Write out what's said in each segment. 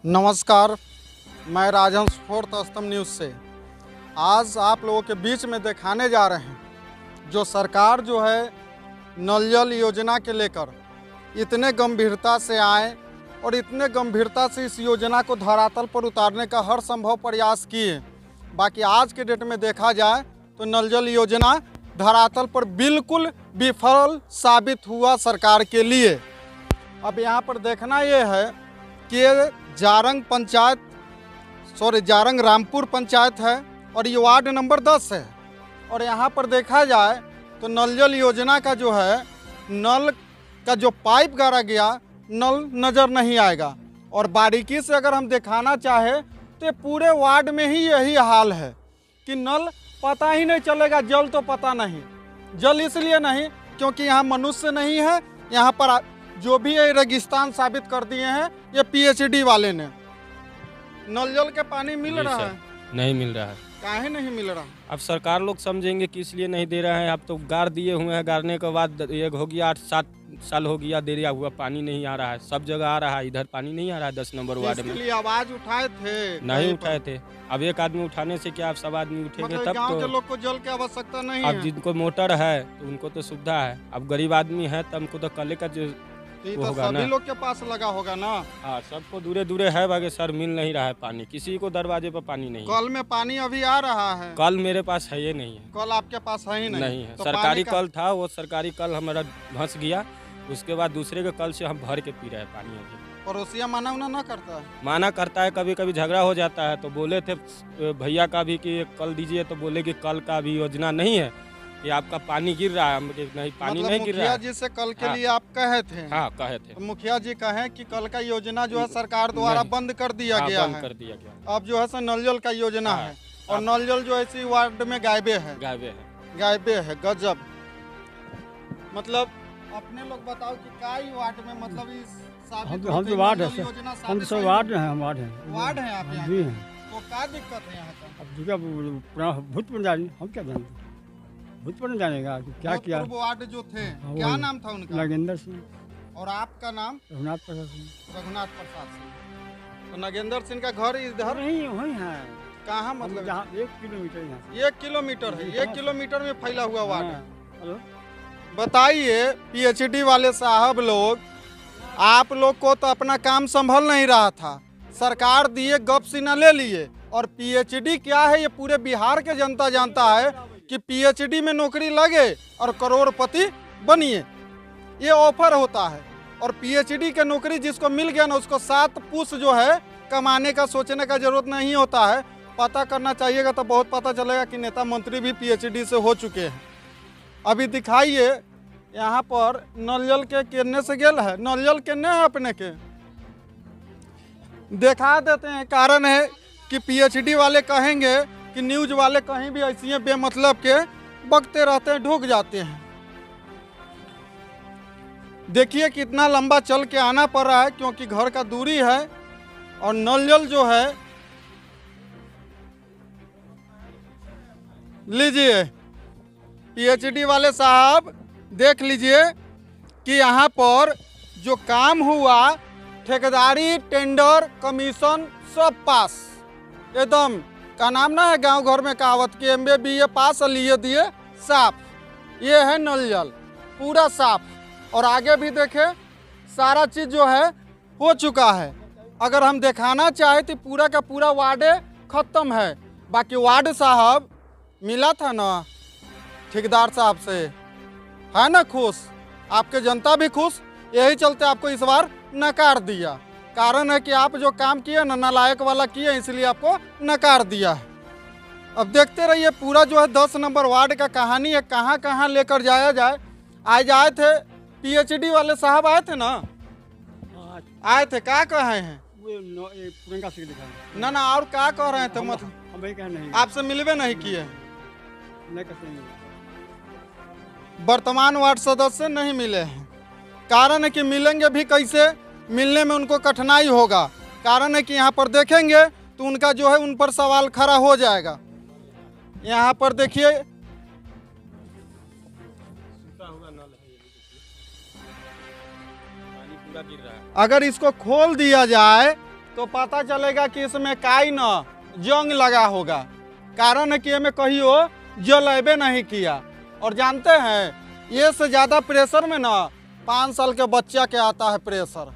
नमस्कार, मैं राजहंस फोर्थ स्तंभ न्यूज़ से आज आप लोगों के बीच में दिखाने जा रहे हैं जो सरकार जो है नल जल योजना के लेकर इतने गंभीरता से आए और इतने गंभीरता से इस योजना को धरातल पर उतारने का हर संभव प्रयास किए। बाकी आज के डेट में देखा जाए तो नल जल योजना धरातल पर बिल्कुल विफल साबित हुआ सरकार के लिए। अब यहाँ पर देखना ये है कि जारंग रामपुर पंचायत है और ये वार्ड नंबर 10 है। और यहाँ पर देखा जाए तो नल जल योजना का जो है नल का जो पाइप गाड़ा गया नल नज़र नहीं आएगा। और बारीकी से अगर हम दिखाना चाहे तो पूरे वार्ड में ही यही हाल है कि नल पता ही नहीं चलेगा, जल तो पता नहीं। जल इसलिए नहीं क्योंकि यहाँ मनुष्य नहीं है, यहाँ पर जो भी ये रेगिस्तान साबित कर दिए हैं ये पीएचडी वाले ने। नल जल के पानी मिल रहा है? नहीं मिल रहा है। काहे नहीं मिल रहा? अब सरकार लोग समझेंगे कि इसलिए नहीं दे रहे हैं। अब तो गाड़ दिए हुए हैं, गाड़ने के बाद एक हो गया 8-7 साल हो गया दे दिया हुआ, पानी नहीं आ रहा है। सब जगह आ रहा है, इधर पानी नहीं आ रहा है 10 नंबर वार्ड में। इसके लिए आवाज उठाए थे? नहीं उठाए थे। अब एक आदमी उठाने से क्या, अब सब आदमी उठेंगे तब गाँव तो। के लोग को जल की आवश्यकता नहीं अब है। जिनको मोटर है तो उनको तो सुविधा है। अब गरीब आदमी है तो हमको तो कल का जो तो होगा सभी ना। लोग के पास लगा होगा ना। हाँ, सबको दूरे दूरे है बाकी सर मिल नहीं रहा है पानी, किसी को दरवाजे पर पानी नहीं है। कल में पानी अभी आ रहा है? कल मेरे पास है, ये नहीं है। कल आपके पास है ही नहीं है। तो सरकारी कल था, वो सरकारी कल हमारा धंस गया। उसके बाद दूसरे के कल से हम भर के पी रहे हैं पानी। अभी पड़ोसिया माना उना ना करता है? माना करता है, कभी कभी झगड़ा हो जाता है। तो बोले थे भैया का भी कि कल दीजिए, तो बोले कि कल का भी योजना नहीं है कि आपका पानी गिर रहा है। नहीं, पानी मतलब नहीं गिर रहा है। मुखिया जी से कल के लिए आप कहे थे? हाँ, कहे थे। तो मुखिया जी कहे कि कल का योजना जो है सरकार द्वारा बंद कर दिया गया बंद है। कर दिया गया। अब जो है नल जल का योजना है और नल जल जो है इसी वार्ड में गायबे है। गजब। मतलब अपने लोग बताओ कि काई वार्ड में मतलब इस साबित हम तो वार्ड है सर, हम तो वार्ड हैं, वार्ड है आप यहाँ जी के? हैं। तो क्या दिक्कत है यहाँ का? अब दूसरा पुराना भूत बन जानी, हम क्या जानते, भूत बन जानेगा कि क्या किया। भूतपूर्व वार्ड जो थे हाँ, क्या वही। नाम था उनका? नागेंद्र सिंह, और आपका नाम? रघुनाथ प्रसाद सिंह। रघुनाथ प्रसाद सिंह। तो नागेंद्र सिंह का घर इधर नहीं वही है, कहाँ? हम मतलब जहाँ 1 किलोमीटर यहाँ से। 1 किलोमीटर है? 1 किलोमीटर में फैला हुआ वार्ड है। हाँ, हेलो। बताइए पीएचडी वाले साहब लोग, आप लोग को तो अपना काम संभल नहीं रहा था, सरकार दिए गप सीना ले लिए। और पीएचडी क्या है ये पूरे बिहार के जनता जानता है कि पीएचडी में नौकरी लगे और करोड़पति बनिए, ये ऑफर होता है। और पीएचडी के नौकरी जिसको मिल गया ना उसको 7 पुश जो है कमाने का सोचने का जरूरत नहीं होता है। पता करना चाहिएगा तो बहुत पता चलेगा कि नेता मंत्री भी पीएचडी से हो चुके हैं। अभी दिखाइए यहाँ पर नल जल के किरने से गेल है, नल जल किरने है अपने के दिखा देते हैं। कारण है कि पीएचडी वाले कहेंगे कि न्यूज वाले कहीं भी ऐसी हैं बेमतलब के बकते रहते हैं, ढुक जाते हैं। देखिए कितना लंबा चल के आना पड़ रहा है क्योंकि घर का दूरी है। और नल जल जो है लीजिए पीएचडी वाले साहब देख लीजिए कि यहाँ पर जो काम हुआ ठेकेदारी टेंडर कमीशन सब पास एकदम। का नाम ना है गांव घर में कहावत कि MBA BA पास लिए दिए साफ। ये है नल जल पूरा साफ। और आगे भी देखे सारा चीज़ जो है हो चुका है। अगर हम दिखाना चाहे तो पूरा का पूरा वार्ड ख़त्म है। बाकी वार्ड साहब मिला था ना ठेकेदार साहब से, है ना खुश? आपके जनता भी खुश, यही चलते आपको इस बार नकार दिया। कारण है कि आप जो काम किए ना नालायक वाला किए, इसलिए आपको नकार दिया है। अब देखते रहिए पूरा जो है 10 नंबर वार्ड का कहानी है, कहाँ कहाँ लेकर जाया जाए। आज आए थे पीएचडी वाले साहब, आए थे ना? आए थे, क्या कह रहे हैं? प्रियंका सिंह दिखा ना और क्या कह रहे थे? मतलब हम वही कह नहीं, आपसे मिलवे नहीं किए? नहीं कहते हैं। वर्तमान वार्ड सदस्य नहीं मिले हैं। कारण है कि मिलेंगे भी कैसे, मिलने में उनको कठिनाई होगा। कारण है कि यहाँ पर देखेंगे तो उनका जो है उन पर सवाल खड़ा हो जाएगा। यहाँ पर देखिए अगर इसको खोल दिया जाए तो पता चलेगा कि इसमें काई न जंग लगा होगा। कारण है कि हमें कहियो जलेबे नहीं किया। और जानते हैं ये से ज़्यादा प्रेशर में ना 5 साल के बच्चा के आता है प्रेशर।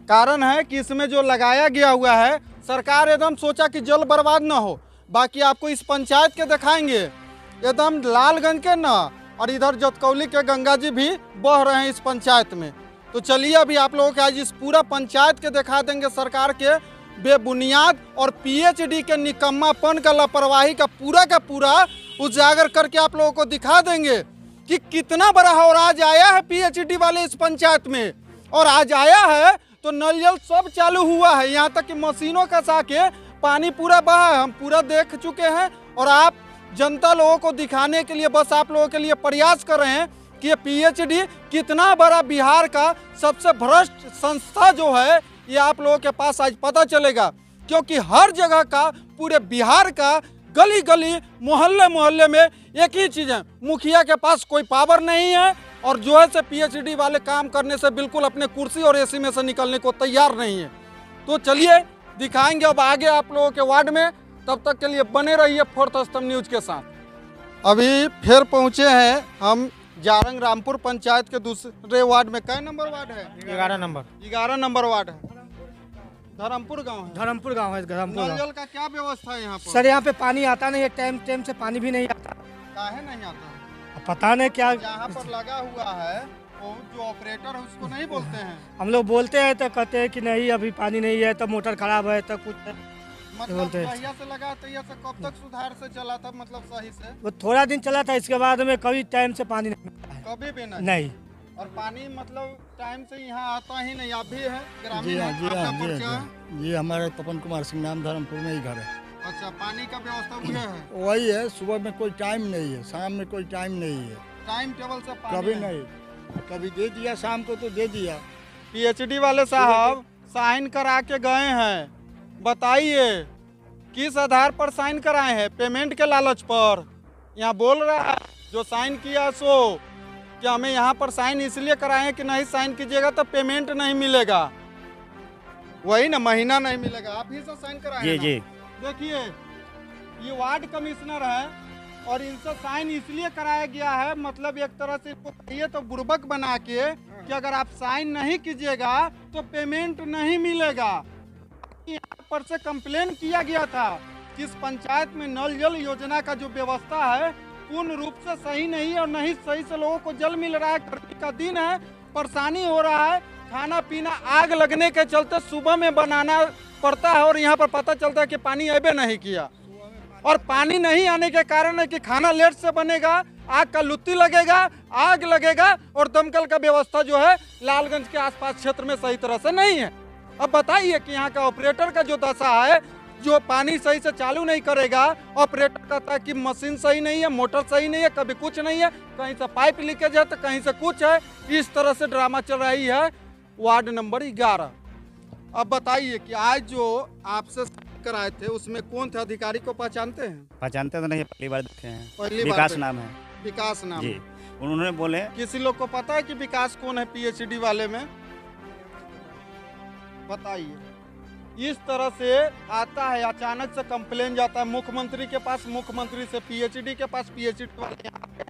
कारण है कि इसमें जो लगाया गया हुआ है, सरकार एकदम सोचा कि जल बर्बाद ना हो। बाकी आपको इस पंचायत के दिखाएंगे, एकदम लालगंज के ना और इधर जतकौली के गंगा जी भी बह रहे हैं इस पंचायत में। तो चलिए अभी आप लोगों को आज इस पूरा पंचायत के दिखा देंगे सरकार के बेबुनियाद और पीएचडी के निकम्मापन का, लापरवाही का पूरा उजागर करके आप लोगों को दिखा देंगे कि कितना बड़ा और आज आया है पीएचडी वाले इस पंचायत में। और आज आया है तो नल जल सब चालू हुआ है, यहाँ तक कि मशीनों का साके पानी पूरा बहा है। हम पूरा देख चुके हैं और आप जनता लोगों को दिखाने के लिए बस आप लोगों के लिए प्रयास कर रहे हैं कि ये पीएचडी कितना बड़ा बिहार का सबसे भ्रष्ट संस्था जो है ये आप लोगों के पास आज पता चलेगा। क्योंकि हर जगह का, पूरे बिहार का गली गली मोहल्ले मोहल्ले में एक ही चीज़ है, मुखिया के पास कोई पावर नहीं है और जो है से पीएचडी वाले काम करने से बिल्कुल अपने कुर्सी और एसी में से निकलने को तैयार नहीं है। तो चलिए दिखाएंगे अब आगे आप लोगों के वार्ड में। तब तक के लिए बने रहिए फोर्थ स्तंभ न्यूज के साथ। अभी फिर पहुंचे हैं हम जारंग रामपुर पंचायत के दूसरे वार्ड में। कै नंबर वार्ड है? 11 नंबर। 11 नंबर वार्ड है। धर्मपुर गांव है। धर्मपुर गांव है। धर्मपुर नल गांव। जल का क्या व्यवस्था है यहाँ पर? सर यहाँ पे पानी आता नहीं है, टाइम से पानी भी नहीं आता। काहे नहीं आता? अब पता नहीं क्या। यहाँ पर लगा हुआ है वो जो ऑपरेटर है उसको नहीं बोलते हैं? हम लोग बोलते हैं तो कहते हैं कि नहीं अभी पानी नहीं है, तो मोटर खराब है, तो कुछ मतलब बोलते हैं। पहिया से लगा तैया से कब तक सुधार से चला था, मतलब सही से? वो थोड़ा दिन चला था, इसके बाद में कभी टाइम से पानी नहीं मिलता है। कभी भी नहीं? नहीं। और पानी मतलब टाइम से यहाँ आता ही नहीं। आप भी है जी ग्रामीण? हाँ, है, जी आपका हाँ, जी परिचय है? हाँ, जी हमारा तपन कुमार सिंह नाम, धर्मपुर में ही घर है। अच्छा, पानी का व्यवस्था हुआ है? वही है, सुबह में कोई टाइम नहीं है, शाम में कोई टाइम नहीं है, टाइम टेबल से पानी कभी है? नहीं। कभी दे दिया शाम को तो दे दिया। पीएचडी वाले साहब साइन करा के गए हैं, बताइए किस आधार पर साइन कराए हैं? पेमेंट के लालच पर? यहाँ बोल रहा है जो साइन किया सो कि हमें यहाँ पर साइन इसलिए कराए हैं कि नहीं साइन कीजिएगा तो पेमेंट नहीं मिलेगा। वही ना, महीना नहीं मिलेगा। आप ही से साइन कराए हैं जी ना? देखिए ये वार्ड कमिश्नर है और इनसे साइन इसलिए कराया गया है, मतलब एक तरह से इनको कहिए तो बुर्बक बना के कि अगर आप साइन नहीं कीजिएगा तो पेमेंट नहीं मिलेगा। यहाँ पर से कंप्लेन किया गया था कि इस पंचायत में नल जल योजना का जो व्यवस्था है पूर्ण रूप से सही नहीं है और नहीं सही से लोगों को जल मिल रहा है। गर्मी का दिन है, परेशानी हो रहा है, खाना पीना आग लगने के चलते सुबह में बनाना पड़ता है और यहाँ पर पता चलता है कि पानी अबे नहीं किया। और पानी नहीं आने के कारण है कि खाना लेट से बनेगा, आग का लुत्ती लगेगा, आग लगेगा और दमकल का व्यवस्था जो है लालगंज के आसपास क्षेत्र में सही तरह से नहीं है। अब बताइए कि यहाँ का ऑपरेटर का जो दशा है, जो पानी सही से चालू नहीं करेगा, ऑपरेटर कहता है कि मशीन सही नहीं है, मोटर सही नहीं है, कभी कुछ नहीं है, कहीं से पाइप लीकेज है तो कहीं से कुछ है। इस तरह से ड्रामा चल रही है वार्ड नंबर 11। अब बताइए कि आज जो आपसे कराए थे उसमें कौन थे? अधिकारी को पहचानते हैं? पहचानते तो नहीं, पहली बार देखे हैं। पहली बार विकास देखे। नाम है विकास नाम जी। है। उन्होंने बोले किसी लोग को पता है कि विकास कौन है पीएचडी वाले में? बताइए। इस तरह से आता है, अचानक से कंप्लेन जाता है मुख्यमंत्री के पास, मुख्यमंत्री से पीएचडी के पास, पीएचडी वाले यहाँ पे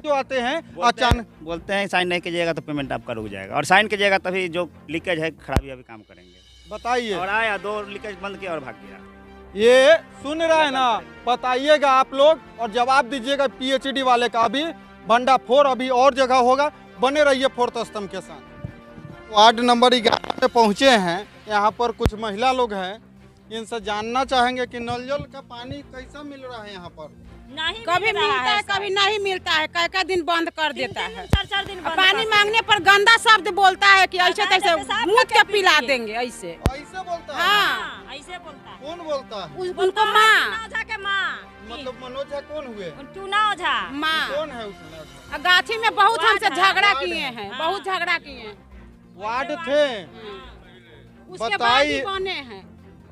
जो आते हैं अचानक बोलते हैं साइन नहीं कीजिएगा तो पेमेंट आपका रुक जाएगा, और साइन कीजिएगा तभी जो लीकेज है खराबी अभी काम करेंगे। बताइए। और आया 2 लीकेज बंद किया और भाग गया। ये सुन रहे हैं ना, बताइएगा आप लोग और जवाब दीजिएगा पीएचडी वाले का। अभी भंडाफोड़ अभी और जगह होगा, बने रहिए फोर्थ स्तंभ के साथ। वार्ड नंबर 11 पे पहुंचे हैं, यहाँ पर कुछ महिला लोग हैं, इनसे जानना चाहेंगे कि नल जल का पानी कैसा मिल रहा है यहाँ पर? नहीं कभी मिलता है कभी नहीं मिलता है, कई दिन बंद कर देता है। 4 दिन बंद पानी मांगने पर गंदा शब्द बोलता है कि ऐसे तैसे मुँह के पिला देंगे ऐसे। ऐसे बोलता है? हाँ, ऐसे बोलता है। कौन बोलता है? उनको माँ, ओझा के माँ, मतलब मनोज झा कौन हुए? टूना ओझा। माँ कौन है उसमें? गाछी में बहुत हमसे झगड़ा वार्ड किए है। हैं, बहुत झगड़ा किए हैं। वार्ड थे? उसके बाद बताइए। ही बने हैं।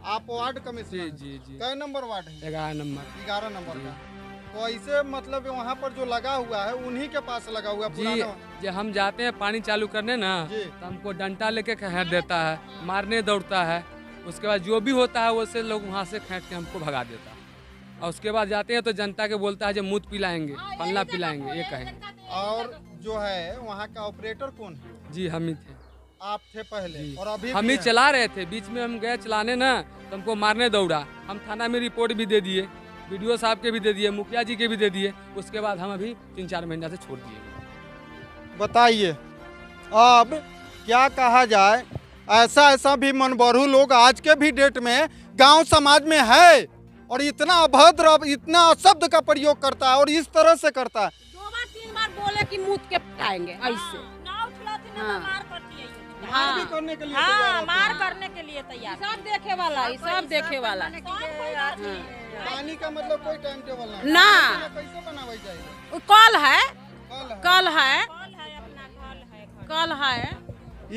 आप वार्ड कमिश्नर? जी। कै नंबर वार्ड है? 11 नंबर। 11 नंबर का। तो ऐसे मतलब वहाँ पर जो लगा हुआ है उन्हीं के पास लगा हुआ है जी पुराना। जब हम जाते हैं पानी चालू करने ना जी। तो हमको डंडा लेके खींच देता है, मारने दौड़ता है। उसके बाद जो भी होता है वैसे लोग वहाँ से खींच के हमको भगा देता है। और उसके बाद जाते हैं तो जनता के बोलता है जो मूत पिलाएंगे, पल्ला पिलाएंगे, ये कहेंगे। और जो है वहाँ का ऑपरेटर कौन है? जी हम ही थे, आप थे पहले जी। और अभी हम भी ही हैं? चला रहे थे, बीच में हम गए चलाने ना तो हमको मारने दौड़ा। हम थाना में रिपोर्ट भी दे दिए, वीडियो साहब के भी दे दिए, मुखिया जी के भी दे दिए। उसके बाद हम अभी 3-4 महीना से छोड़ दिए। बताइए अब क्या कहा जाए। ऐसा भी मनबरू लोग आज के भी डेट में गांव समाज में है और इतना अभद्र, इतना शब्द का प्रयोग करता है और इस तरह से करता है। 2 बार 3 बार बोले कि मुँह के पिटाएंगे ऐसे। मार भी करने के लिए तैयार हाँ, होते मार हैं। करने के लिए तैयार। सब देखे वाला है, सब देखे वाला। पानी का मतलब कोई टाइम टेबल नहीं। ना। कैसे बनावाई जाएगा? कल है, कल है। कल है।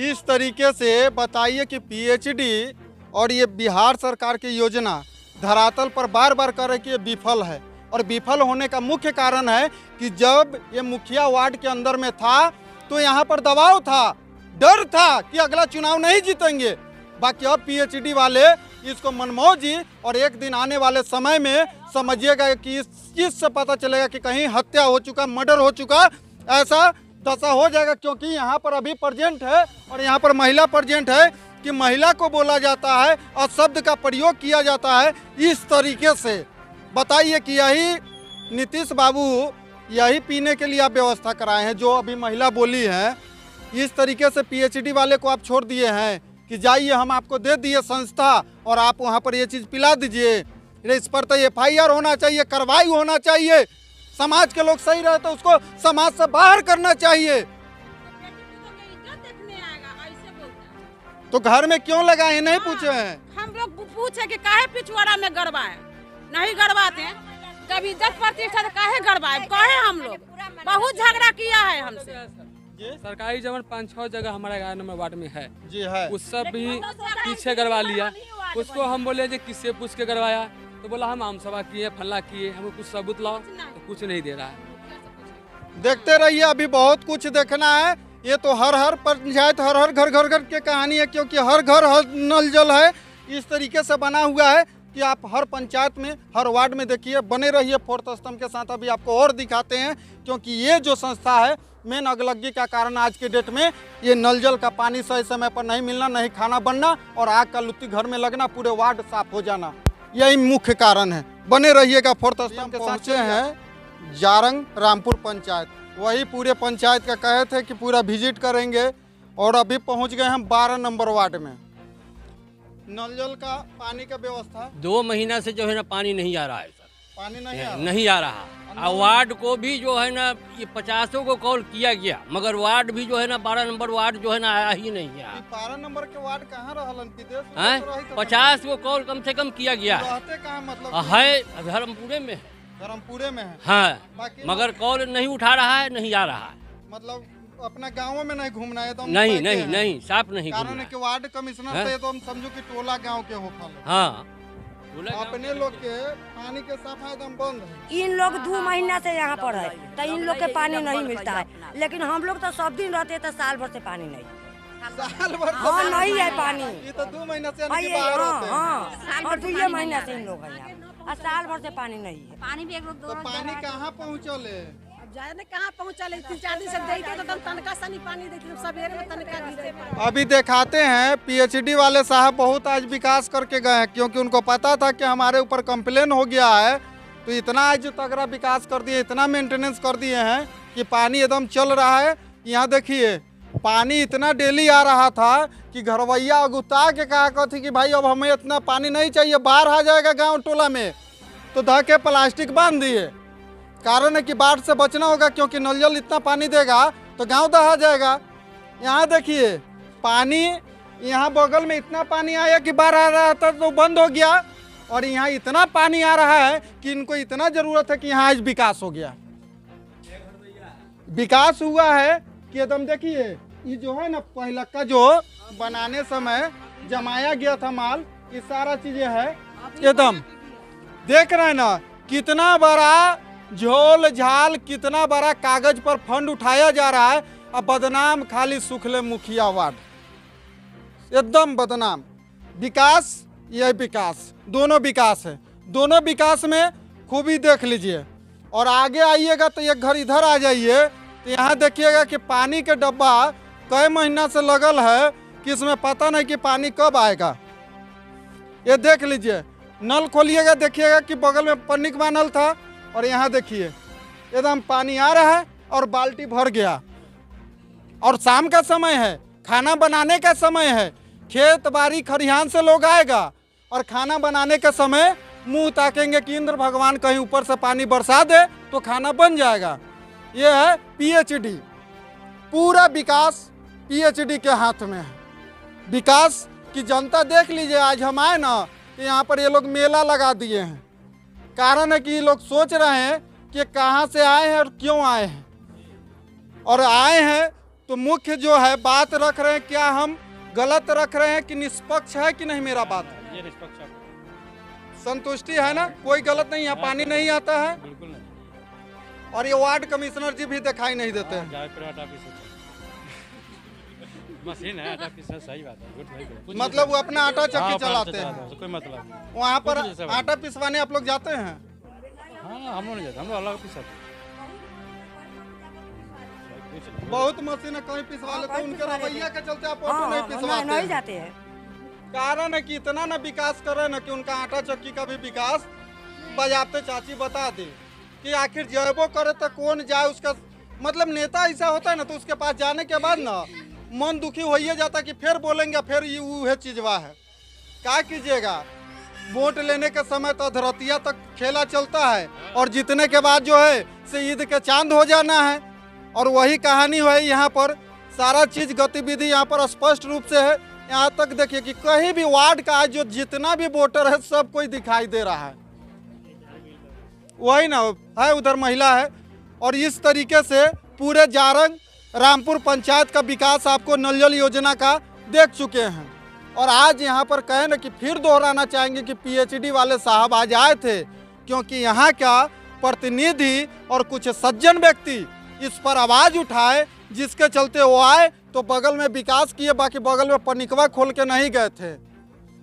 इस तरीके से बताइए कि पीएचडी और ये बिहार सरकार की योजना धरातल पर बार बार कर रही कि ये विफल है। और विफल होने का मुख्य कारण है कि जब ये मुखिया वार्ड के अंदर में था तो यहाँ पर दबाव था, डर था कि अगला चुनाव नहीं जीतेंगे। बाकी अब पीएचडी वाले इसको मनमौजी और एक दिन आने वाले समय में समझिएगा कि इस चीज़ से पता चलेगा कि कहीं हत्या हो चुका, मर्डर हो चुका, ऐसा दशा हो जाएगा। क्योंकि यहाँ पर अभी प्रेजेंट है और यहाँ पर महिला प्रेजेंट है कि महिला को बोला जाता है और शब्द का प्रयोग किया जाता है इस तरीके से। बताइए कि यही नीतीश बाबू यही पीने के लिए आप व्यवस्था कराए हैं जो अभी महिला बोली है। इस तरीके से पीएचडी वाले को आप छोड़ दिए हैं कि जाइए हम आपको दे दिए संस्था और आप वहाँ पर ये चीज़ पिला दीजिए। इस पर तो FIR होना चाहिए, कार्रवाई होना चाहिए। समाज के लोग सही रहे तो उसको समाज से बाहर करना चाहिए। तो घर में क्यों लगाए नहीं पूछे हैं? हम लोग पूछे कि काहे पिछवाड़ा में गड़वाए, नहीं गड़वाते। कभी 10% काहे गड़वाए, कहे हम लोग बहुत झगड़ा किया है हमसे। सरकारी जमीन 5-6 जगह हमारे 11 नंबर वार्ड में है जी है। उस सब भी पीछे करवा लिया। उसको हम बोले जो किससे पूछ के करवाया तो बोला हम आम सभा किए, फल्ला किए, हमको कुछ सबूत लाओ, तो कुछ नहीं दे रहा है। देखते रहिए, अभी बहुत कुछ देखना है। ये तो हर पंचायत, हर घर की कहानी है। क्योंकि हर घर हर नल जल है, इस तरीके से बना हुआ है कि आप हर पंचायत में, हर वार्ड में देखिए। बने रहिए फोर्थ स्तंभ के साथ, अभी आपको और दिखाते हैं। क्योंकि ये जो संस्था है, मेन अगलग्गी का कारण आज के डेट में ये नल जल का पानी सही समय पर नहीं मिलना, नहीं खाना बनना और आग का लुत्ती घर में लगना, पूरे वार्ड साफ हो जाना, यही मुख्य कारण है। बने रहिएगा फोर्थ स्तंभ के साथ। पहुँचे हैं जारंग रामपुर पंचायत, वही पूरे पंचायत का कहे थे कि पूरा विजिट करेंगे और अभी पहुंच गए हम 12 नंबर वार्ड में। नल जल का पानी का व्यवस्था 2 महीना से जो है ना पानी नहीं आ रहा है सर, पानी नहीं आ रहा। और वार्ड को भी जो है ना ये 50 को कॉल किया गया, मगर वार्ड भी जो है ना 12 नंबर वार्ड जो है ना आया ही नहीं है। 12 नंबर के वार्ड कहाँ रहलन? विदेश में हैं? तो रही तो 50 को कॉल कम से कम किया गया है। रहते कहाँ मतलब? है धर्मपुरे में है। धर्मपुरे में है। हाँ, बाकी मगर कॉल नहीं उठा रहा है, नहीं आ रहा है। मतलब अपना गाँव में नहीं घूमना है तो हम नहीं कहते नहीं हैं। नहीं साफ नहीं कारण घूमना है कि वार्ड कमिश्नर हैं? से तो हम समझो कि टोला गांव के होखल। हाँ, अपने लोग के पानी के सफाई एकदम बंद है। इन लोग 2 महीना से यहाँ पर है तो इन लोग के पानी नहीं मिलता है। लेकिन हम लोग तो सब दिन रहते तो साल भर से पानी नहीं। साल भर हाँ नहीं है पानी। ये तो 2 महीना से हाँ, यानी कि ये बाहर हाँ होते हैं। हाँ और 2 महीना से इन लोग हैं यहाँ और साल भर से पानी नहीं है। पानी भी एक लोग तो पानी कहाँ पहुँचल है? जाने कहाँ पहुँचा ले, 3-4 दिन से देते तो तनका सा नहीं पानी देते, सवेरे में तनका गिरे। अभी दिखाते हैं पीएचडी वाले साहब बहुत आज विकास करके गए हैं। क्योंकि उनको पता था कि हमारे ऊपर कंप्लेन हो गया है तो इतना आज तगड़ा विकास कर दिए, इतना मेंटेनेंस कर दिए हैं कि पानी एकदम चल रहा है। यहाँ देखिए पानी इतना डेली आ रहा था कि घरवैया अगुता के कहा कहती कि भाई अब हमें इतना पानी नहीं चाहिए, बाढ़ आ जाएगा गाँव टोला में, तो धा के प्लास्टिक बांध दिए। कारण है कि बाढ़ से बचना होगा, क्योंकि नल जल इतना पानी देगा तो गांव दहा जाएगा। यहाँ देखिए पानी, यहाँ बगल में इतना पानी आया कि बाढ़ आ रहा था तो बंद हो गया और यहाँ इतना पानी आ रहा है कि इनको इतना ज़रूरत है कि यहाँ आज विकास हो गया। विकास हुआ है कि एकदम देखिए ये जो है ना पहला का जो बनाने समय जमाया गया था माल, ये सारा चीज़ें है एकदम देख रहे हैं ना कितना बड़ा झोल झाल कितना बड़ा कागज पर फंड उठाया जा रहा है, अब बदनाम खाली सुखले मुखिया वार्ड, एकदम बदनाम। विकास, यह विकास, दोनों विकास है, दोनों विकास में खूबी देख लीजिए। और आगे आइएगा तो एक घर इधर आ जाइए तो यहाँ देखिएगा कि पानी के डब्बा कई महीना से लगल है कि इसमें पता नहीं कि पानी कब आएगा। ये देख लीजिए, नल खोलिएगा देखिएगा कि बगल में पन्नी का नल था और यहाँ देखिए एकदम पानी आ रहा है और बाल्टी भर गया। और शाम का समय है, खाना बनाने का समय है, खेत बाड़ी खरिहान से लोग आएगा और खाना बनाने के समय मुंह ताकेंगे कि इंद्र भगवान कहीं ऊपर से पानी बरसा दे तो खाना बन जाएगा। ये है पीएचडी, पूरा विकास पीएचडी के हाथ में है। विकास की जनता देख लीजिए, आज हम आए ना तो यहाँ पर ये लोग मेला लगा दिए हैं। कारण है कि ये लोग सोच रहे हैं कि कहाँ से आए हैं और क्यों आए हैं, और आए हैं तो मुख्य जो है बात रख रहे हैं, क्या हम गलत रख रहे हैं कि निष्पक्ष है कि नहीं। मेरा बात ये निष्पक्ष संतुष्टि है ना, कोई गलत नहीं, यहाँ पानी नहीं आता है। बिल्कुल नहीं। और ये वार्ड कमिश्नर जी भी दिखाई नहीं देते हैं। मशीन है आटा पीसना, सही बात है। मतलब वो अपना आटा चक्की चलाते हैं, कोई मतलब नहीं। वहाँ पर आटा पिसवाने आप लोग जाते हैं? हाँ, हम लोग नहीं जाते, हम लोग अलग पिसाते। बहुत मशीन है, कहीं पिसवा लेते, उनके रवैया के चलते आप ऑटो नहीं पिसवाते नहीं जाते हैं। कारण है कि इतना ना विकास कर रहे हैं ना कि उनका आटा चक्की का भी विकास बजाते चाची बता दे कि आखिर जयबो करे तो कौन जाए। उसका मतलब नेता ऐसा होता है ना, तो उसके पास जाने के बाद ना मन दुखी हो ही जाता कि फिर बोलेंगे, फिर ये वह चीजवा है। क्या कीजिएगा, वोट लेने के समय तो अधरतिया तक खेला चलता है और जीतने के बाद जो है से ईद के चांद हो जाना है। और वही कहानी है यहाँ पर, सारा चीज गतिविधि यहाँ पर स्पष्ट रूप से है। यहाँ तक देखिए कि कहीं भी वार्ड का जो जितना भी वोटर है सब कोई दिखाई दे रहा है। वही ना है, उधर महिला है। और इस तरीके से पूरे जारंग रामपुर पंचायत का विकास आपको नल जल योजना का देख चुके हैं। और आज यहाँ पर कहें ना कि फिर दोहराना चाहेंगे कि पीएचडी वाले साहब आज आए थे, क्योंकि यहाँ का प्रतिनिधि और कुछ सज्जन व्यक्ति इस पर आवाज़ उठाए, जिसके चलते वो आए तो बगल में विकास किए, बाकी बगल में पनिकवा खोल के नहीं गए थे,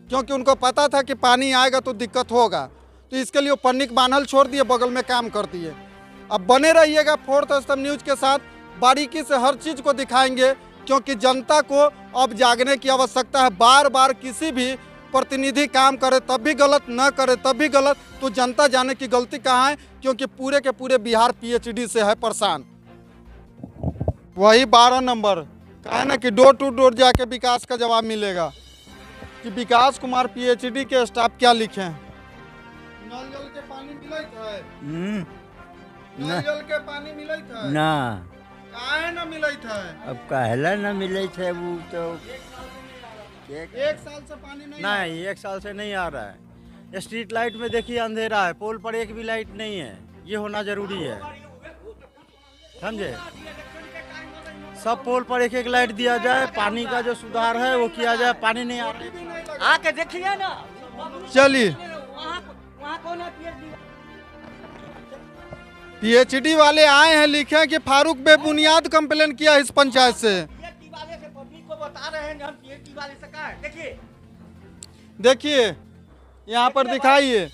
क्योंकि उनको पता था कि पानी आएगा तो दिक्कत होगा। तो इसके लिए वो पन्निक बांधल छोड़ दिए, बगल में काम कर दिए। अब बने रहिएगा फोर्थ स्तंभ न्यूज के साथ, बारीकी से हर चीज़ को दिखाएंगे, क्योंकि जनता को अब जागने की आवश्यकता है। बार बार किसी भी प्रतिनिधि काम करे तब भी गलत, न करे तब भी गलत, तो जनता जाने की गलती कहाँ है, क्योंकि पूरे के पूरे बिहार पीएचडी से है परेशान। वही 12 नंबर कहा ना कि डोर टू डोर जाके विकास का जवाब मिलेगा कि विकास कुमार पीएचडी के स्टाफ क्या लिखे हैं। नल जल के पानी मिलत है, नल जल के पानी मिलत है ना, काहे ना मिलत है। अब काहेला ना मिलत है, वो तो एक साल से पानी नहीं, एक साल से नहीं आ रहा है। स्ट्रीट लाइट में देखिए अंधेरा है, पोल पर एक भी लाइट नहीं है, ये होना जरूरी है, समझे। सब पोल पर एक एक लाइट दिया जाए, पानी का जो सुधार है वो किया जाए। पानी नहीं आ रहा है, आके देखिए ना। चलिए, पीएचडी वाले आए हैं, लिखे हैं कि फारूक बेबुनियाद कंप्लेन किया इस पंचायत से। देखिए यहाँ पर दिखाइए,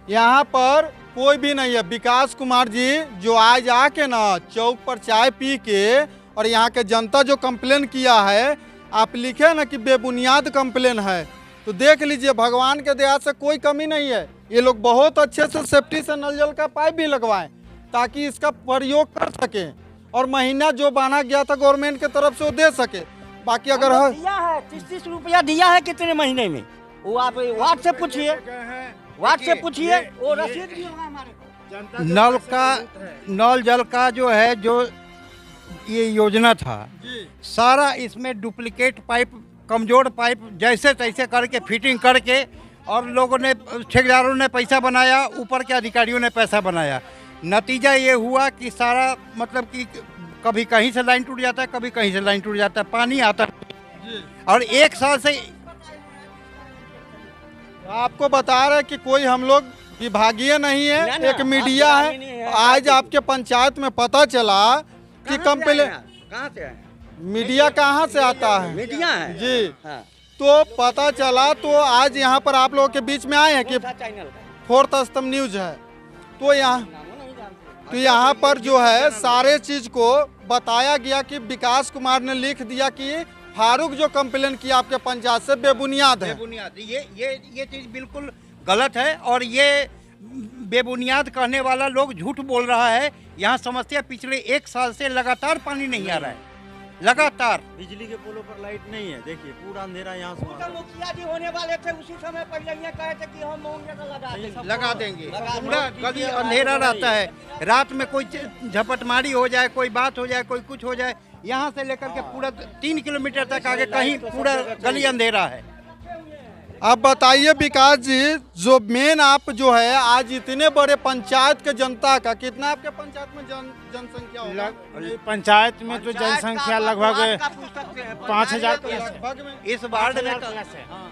यहाँ पर कोई भी नहीं है। विकास कुमार जी जो आज आके ना चौक पर चाय पी के और यहाँ के जनता जो कंप्लेन किया है, आप लिखे ना कि बेबुनियाद कंप्लेन है, तो देख लीजिए भगवान के दया से कोई कमी नहीं है। ये लोग बहुत अच्छे से सेफ्टी से नल जल का पाइप भी लगवाएं ताकि इसका प्रयोग कर सके, और महीना जो बांधा गया था गवर्नमेंट की तरफ से वो दे सके। बाकी अगर दिया है 30-30 रुपया दिया है कितने महीने में, वो आप वार्ड से पूछिए, वार्ड से पूछिए, वो रसीद भी होगा हमारे पास। नल जल का जो है, जो ये योजना था, सारा इसमें डुप्लीकेट पाइप, कमजोर पाइप जैसे तैसे करके फिटिंग करके, और लोगों ने, ठेकेदारों ने पैसा बनाया, ऊपर के अधिकारियों ने पैसा बनाया। नतीजा ये हुआ कि सारा मतलब कि कभी कहीं से लाइन टूट जाता है, कभी कहीं से लाइन टूट जाता है, पानी आता है। और एक साल से आपको बता रहे हैं कि कोई हम लोग विभागीय नहीं है, ना, ना, एक मीडिया आपके नहीं है। है, आज आपके पंचायत में पता चला कि कंप्लेन, कहाँ से आए? मीडिया कहाँ से आता है मीडिया है जी, हाँ। तो पता चला तो आज यहाँ पर आप लोगों के बीच में आए हैं कि कौन सा चैनल का? फोर्थ स्तंभ न्यूज है, तो यहाँ पर जो है सारे चीज को बताया गया कि विकास कुमार ने लिख दिया कि फारूक जो कंप्लेन किया आपके पंचायत से बेबुनियाद है। बेबुनियाद ये चीज़ बिल्कुल गलत है और ये बेबुनियाद कहने वाला लोग झूठ बोल रहा है। यहाँ समस्या पिछले 1 साल से लगातार पानी नहीं आ रहा है, लगातार। बिजली के पोलों पर लाइट नहीं है, देखिए पूरा अंधेरा यहाँ से वहाँ तक। मुखिया जी होने वाले थे उसी समय पहले ये कहे थे कि हम लगा देंगे, पूरा गली अंधेरा रहता है। रात में कोई झपटमारी हो जाए, कोई बात हो जाए, कोई कुछ हो जाए, यहाँ से लेकर के पूरा 3 किलोमीटर तक आगे कहीं पूरा गली अंधेरा है। अब बताइए विकास जी, जो मेन आप जो है आज इतने बड़े पंचायत के जनता का कितना आपके पंचायत में जनसंख्या होगा? पंचायत में तो जनसंख्या लगभग 5000 लगभग में इस वार्ड में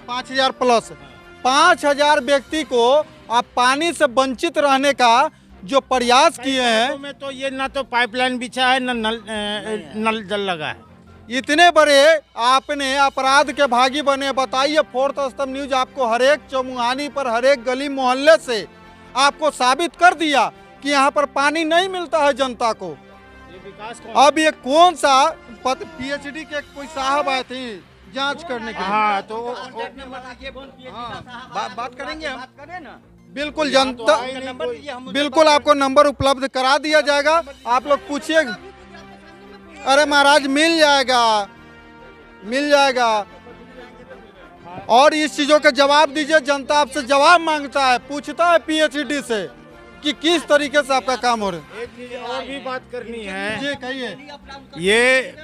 5000 प्लस। 5000 व्यक्ति को आप पानी से वंचित रहने का जो प्रयास किए हैं, में तो ये ना तो पाइपलाइन बिछा है, ना नल जल लगा है। इतने बड़े आपने अपराध के भागी बने। बताइए, फोर्थ स्तंभ न्यूज आपको हर एक चौमुहानी पर, हर एक गली मोहल्ले से आपको साबित कर दिया कि यहाँ पर पानी नहीं मिलता है जनता को। अब ये कौन सा पीएचडी के कोई साहब आए थे जांच करने के लिए? हाँ, तो बात करेंगे हम। बिल्कुल जनता, बिल्कुल आपको नंबर उपलब्ध करा दिया जाएगा। आप लोग पूछिए। अरे महाराज मिल जाएगा, मिल जाएगा। और इस चीजों के जवाब दीजिए। जनता आपसे जवाब मांगता है, पूछता है पीएचडी से कि किस तरीके से आपका काम हो रहा है। एक चीज और भी बात करनी है जी, कहिए। ये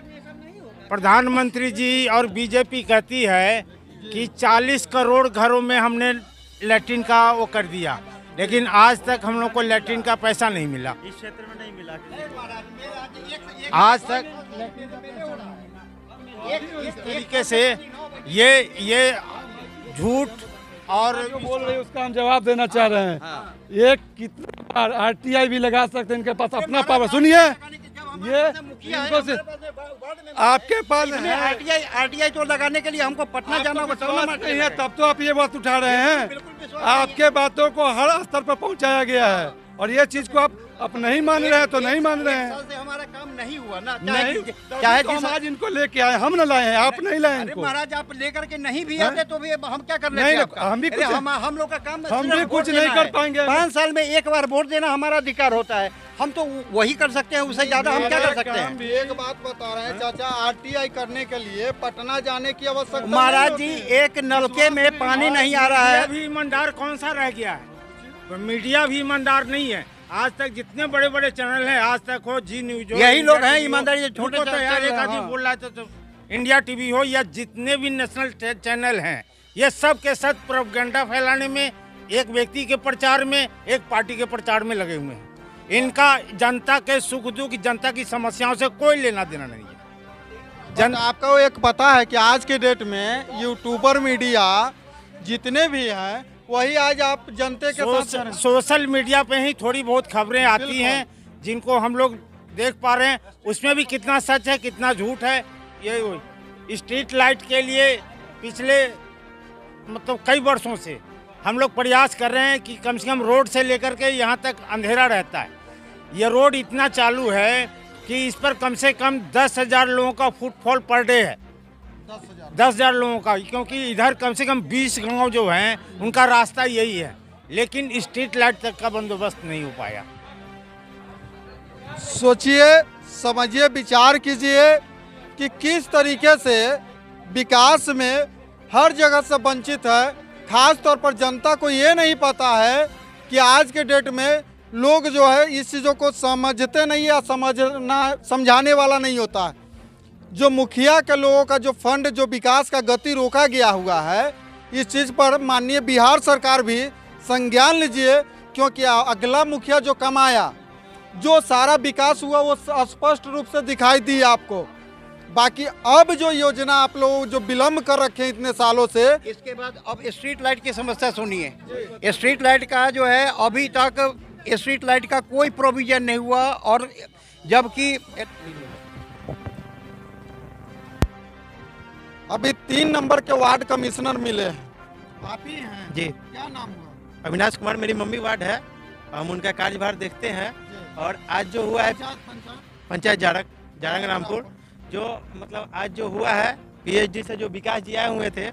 प्रधानमंत्री जी और बीजेपी कहती है कि 40 करोड़ घरों में हमने लैट्रिन का वो कर दिया, लेकिन आज तक हम लोग को लैट्रिन का पैसा नहीं मिला। इस क्षेत्र में नहीं मिला। आज तक इस तरीके से ये झूठ और जो बोल रहे हैं उसका हम जवाब देना चाह रहे हैं। ये कितना बार आरटीआई भी लगा सकते हैं, इनके पास अपना पावर। सुनिए, ये इनको से आपके पास आरटीआई तो लगाने के लिए हमको पटना जाना नहीं है, तब तो आप ये बात उठा रहे हैं। आपके बातों को हर स्तर पर पहुंचाया गया है और ये चीज को आप नहीं मान रहे हैं तो नहीं मान रहे हैं। से हमारा काम नहीं हुआ ना, चाहे तो हम आज इनको लेके आए, हम न लाए हैं, आप नहीं लाए इनको। महाराज आप लेकर के नहीं भी आते तो भी हम क्या कर लेते? नहीं, आपका? हम भी कुछ हम लोग का काम हम भी कुछ नहीं कर पाएंगे। 5 साल में एक बार वोट देना हमारा अधिकार होता है, हम तो वही कर सकते हैं, उससे ज्यादा हम क्या कर सकते हैं? एक बात बता रहे हैं चाचा, आरटीआई करने के लिए पटना जाने की आवश्यकता महाराज जी, एक नलके में पानी नहीं आ रहा है। भी ईमानदार कौन सा रह गया है? तो मीडिया भी ईमानदार नहीं है। आज तक जितने बड़े बड़े चैनल हैं, आज तक हो जी न्यूज, यही लोग हैं ईमानदारी से छोटे तो यार एक आदमी बोल रहा था तो इंडिया टीवी हो या जितने भी नेशनल चैनल हैं, ये सब के सब प्रोपेगेंडा फैलाने में, एक व्यक्ति के प्रचार में, एक पार्टी के प्रचार में लगे हुए हैं। इनका जनता के सुख दुख, जनता की समस्याओं से कोई लेना देना नहीं है। आपको एक पता है कि आज के डेट में यूट्यूबर मीडिया जितने भी हैं वही आज आप जनते के साथ सोशल मीडिया पे ही थोड़ी बहुत खबरें आती हैं जिनको हम लोग देख पा रहे हैं। उसमें भी कितना सच है कितना झूठ है। ये स्ट्रीट लाइट के लिए पिछले मतलब कई वर्षों से हम लोग प्रयास कर रहे हैं कि कम से कम रोड से लेकर के यहाँ तक अंधेरा रहता है। ये रोड इतना चालू है कि इस पर कम से कम 10,000 लोगों का फुटफॉल पर डे है। 10,000 लोगों का, क्योंकि इधर कम से कम 20 गांव जो हैं उनका रास्ता यही है, लेकिन स्ट्रीट लाइट तक का बंदोबस्त नहीं हो पाया। सोचिए, समझिए, विचार कीजिए कि किस तरीके से विकास में हर जगह से वंचित है। खास तौर पर जनता को ये नहीं पता है कि आज के डेट में लोग जो है इस चीज़ों को समझते नहीं या समझाने वाला नहीं होता है। जो मुखिया के लोगों का जो फंड, जो विकास का गति रोका गया हुआ है, इस चीज़ पर माननीय बिहार सरकार भी संज्ञान लीजिए, क्योंकि अगला मुखिया जो कमाया, जो सारा विकास हुआ वो स्पष्ट रूप से दिखाई दी आपको। बाकी अब जो योजना आप लोग जो विलम्ब कर रखे हैं इतने सालों से, इसके बाद अब स्ट्रीट लाइट की समस्या सुनिए। स्ट्रीट लाइट का जो है अभी तक स्ट्रीट लाइट का कोई प्रोविजन नहीं हुआ, और जबकि अभी 3 नंबर के वार्ड कमिश्नर मिले हैं, आप ही हैं जी। क्या नाम हुआ? अविनाश कुमार मेरी मम्मी वार्ड है, हम उनका कार्यभार देखते हैं। और आज जो हुआ है पंचायत जारंग रामपुर, जो मतलब आज जो हुआ है पीएचडी से जो विकास जी आए हुए थे,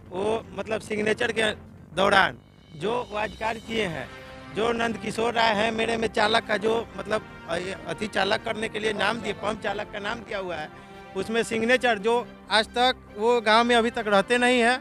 वो मतलब सिग्नेचर के दौरान जो वो आज कार्य किए हैं, जो नंद किशोर राय हैं मेरे में चालक का जो मतलब अति चालक करने के लिए नाम दिए, पंप चालक का नाम दिया हुआ है, उसमें सिग्नेचर जो आज तक वो गांव में अभी तक रहते नहीं है।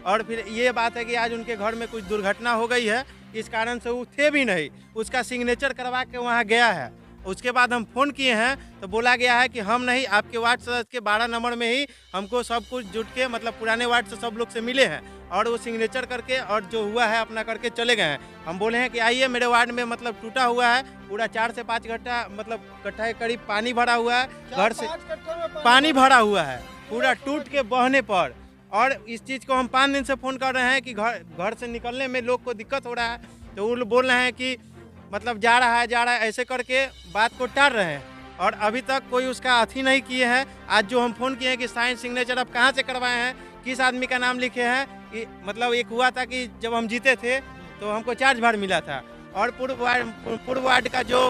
और फिर ये बात है कि आज उनके घर में कुछ दुर्घटना हो गई है, इस कारण से वो थे भी नहीं, उसका सिग्नेचर करवा के वहाँ गया है। उसके बाद हम फ़ोन किए हैं तो बोला गया है कि हम नहीं, आपके वार्ड सदस्य के 12 नंबर में ही हमको सब कुछ जुट के मतलब पुराने वार्ड से सब लोग से मिले हैं और वो सिग्नेचर करके और जो हुआ है अपना करके चले गए हैं। हम बोले हैं कि आइए मेरे वार्ड में मतलब टूटा हुआ है, पूरा 4 से 5 गड्ढा मतलब गड्ढा के करीब पानी भरा हुआ है, घर से पानी भरा हुआ है पूरा टूट के बहने पर। और इस चीज़ को हम 5 दिन से फ़ोन कर रहे हैं कि घर से निकलने में लोग को दिक्कत हो रहा है, तो वो लोग बोल रहे हैं कि मतलब जा रहा है ऐसे करके बात को टाल रहे हैं और अभी तक कोई उसका अथी नहीं किए हैं। आज जो हम फ़ोन किए हैं कि साइन सिग्नेचर आप कहाँ से करवाए हैं, किस आदमी का नाम लिखे हैं, मतलब एक हुआ था कि जब हम जीते थे तो हमको चार्ज भार मिला था और पूर्व वार्ड का जो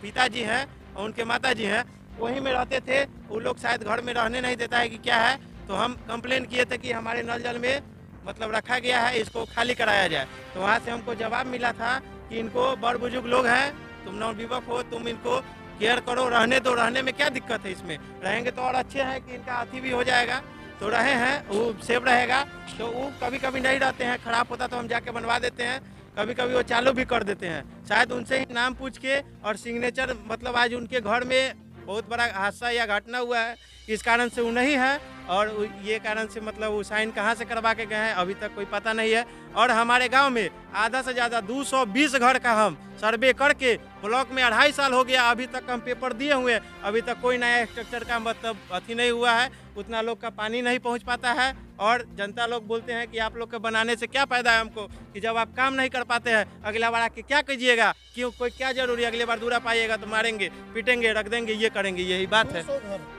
पिताजी हैं और उनके माताजी हैं वहीं में रहते थे, वो लोग शायद घर में रहने नहीं देता है कि क्या है, तो हम कंप्लेन किए थे कि हमारे नल जल में मतलब रखा गया है, इसको खाली कराया जाए। तो वहाँ से हमको जवाब मिला था कि इनको बड़ बुजुर्ग लोग हैं, तुम नवविवक हो, तुम इनको केयर करो, रहने दो, रहने में क्या दिक्कत है, इसमें रहेंगे तो और अच्छे हैं कि इनका अथी भी हो जाएगा, तो रहे हैं वो सेफ रहेगा। तो वो कभी कभी नहीं रहते हैं, ख़राब होता तो हम जाके बनवा देते हैं, कभी कभी वो चालू भी कर देते हैं। शायद उनसे ही नाम पूछ के और सिग्नेचर मतलब आज उनके घर में बहुत बड़ा हादसा या घटना हुआ है, इस कारण से वो नहीं है और ये कारण से मतलब वो साइन कहाँ से करवा के गए हैं अभी तक कोई पता नहीं है। और हमारे गांव में आधा से ज़्यादा 220 घर का हम सर्वे करके ब्लॉक में 2.5 साल हो गया, अभी तक हम पेपर दिए हुए, अभी तक कोई नया स्ट्रक्चर का मतलब अथी नहीं हुआ है, उतना लोग का पानी नहीं पहुंच पाता है। और जनता लोग बोलते हैं कि आप लोग के बनाने से क्या फ़ायदा है हमको, कि जब आप काम नहीं कर पाते हैं अगला बार आके क्या कीजिएगा, क्यों, कोई क्या जरूरी, अगले बार दूरा पाइएगा तो मारेंगे पीटेंगे रख देंगे, ये करेंगे, यही बात है।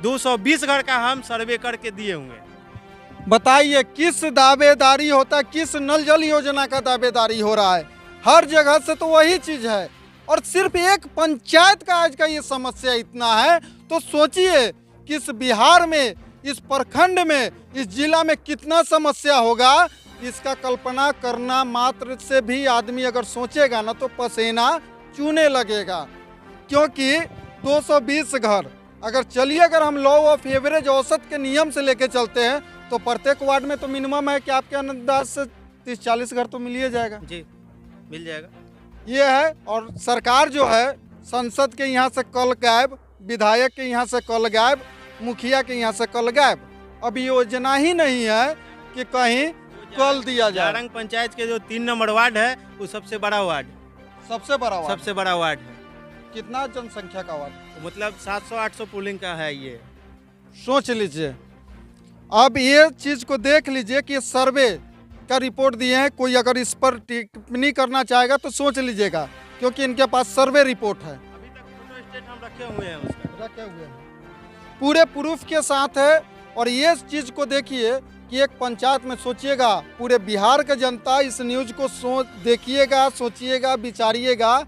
220 घर का हम सर्वे करके दिए हुए। बताइए किस दावेदारी होता है, किस नल जल योजना का दावेदारी हो रहा है, हर जगह से तो वही चीज़ है और सिर्फ एक पंचायत का आज का ये समस्या इतना है, तो सोचिए कि इस बिहार में, इस प्रखंड में, इस जिला में कितना समस्या होगा। इसका कल्पना करना मात्र से भी आदमी अगर सोचेगा ना तो पसीना चूने लगेगा, क्योंकि 220 घर अगर हम लॉ ऑफ एवरेज औसत के नियम से लेके चलते हैं तो प्रत्येक वार्ड में तो मिनिमम है कि आपके अंदाज से 30-40 घर तो मिल ही जाएगा। जी मिल जाएगा, ये है। और सरकार जो है संसद के यहाँ से कल गायब, विधायक के यहाँ से कल गायब, मुखिया के यहाँ से कल गायब, अब योजना ही नहीं है कि कहीं कल दिया जाए। जारंग पंचायत के जो 3 नंबर वार्ड है वो सबसे बड़ा वार्ड है। कितना जनसंख्या का वार्ड? मतलब 700-800 पुलिंग का है। ये सोच लीजिए, अब ये चीज़ को देख लीजिए कि सर्वे का रिपोर्ट दिए हैं, कोई अगर इस पर टिप्पणी करना चाहेगा तो सोच लीजिएगा, क्योंकि इनके पास सर्वे रिपोर्ट है, अभी तक फोटो स्टेट हम रखे हुए हैं, पूरे प्रूफ के साथ है। और ये चीज़ को देखिए कि एक पंचायत में सोचिएगा, पूरे बिहार का जनता इस न्यूज़ को देखिएगा, सोचिएगा, विचारिएगा